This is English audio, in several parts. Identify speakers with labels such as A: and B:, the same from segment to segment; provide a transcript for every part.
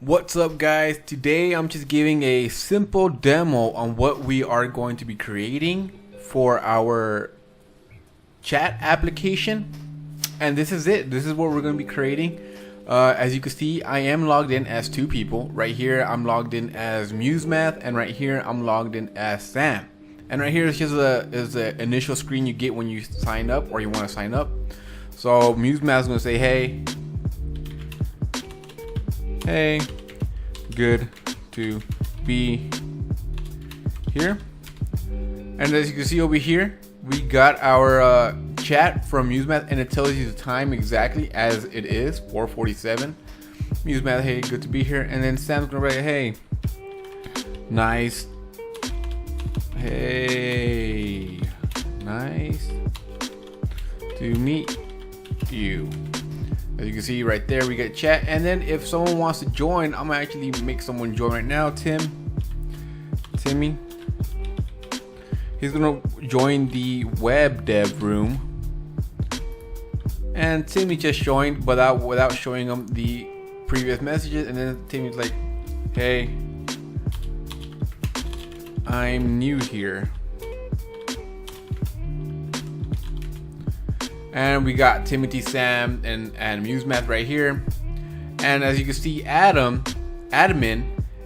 A: What's up, guys? Today I'm just giving a simple demo on what we are going to be creating for our chat application, and this is it. This is what we're going to be creating. As you can see, I am logged in as two people. Right here I'm logged in as MuseMath, and right here I'm logged in as Sam. And right here is just the initial screen you get when you sign up, or you want to sign up. So MuseMath is going to say, hey, good to be here. And as you can see over here, we got our chat from MuseMath, and it tells you the time exactly as it is, 4:47. MuseMath, hey, good to be here. And then Sam's gonna write, hey, nice. Hey, nice to meet you. As you can see right there, we get chat. And then if someone wants to join, I'm gonna actually make someone join right now. Timmy, he's gonna join the web dev room. And Timmy just joined without showing him the previous messages. And then Timmy's like, hey, I'm new here. And we got Timothy, Sam, and MuseMath right here. And as you can see, admin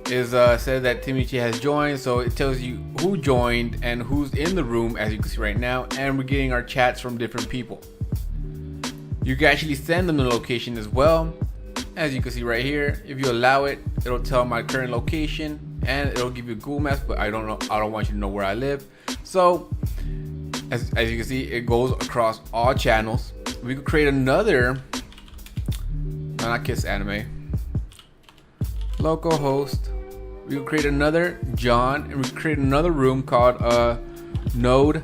A: is said that Timothy has joined, so it tells you who joined and who's in the room, as you can see right now. And we're getting our chats from different people. You can actually send them the location as well, as you can see right here. If you allow it, it'll tell my current location, and it'll give you a Google Maps, but I don't want you to know where I live. So as you can see, it goes across all channels. We could create another, no, not Kiss Anime, local host. We could create another John, and we could create another room called node,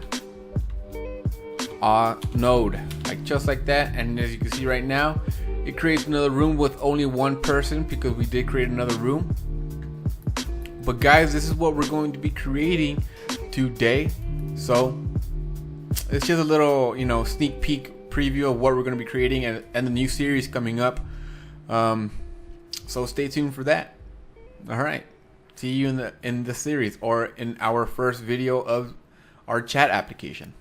A: like just like that. And as you can see right now, it creates another room with only one person, because we did create another room. But guys, this is what we're going to be creating today. So it's just a little, sneak peek preview of what we're going to be creating, and the new series coming up. So stay tuned for that. All right, see you in the series, or in our first video of our chat application.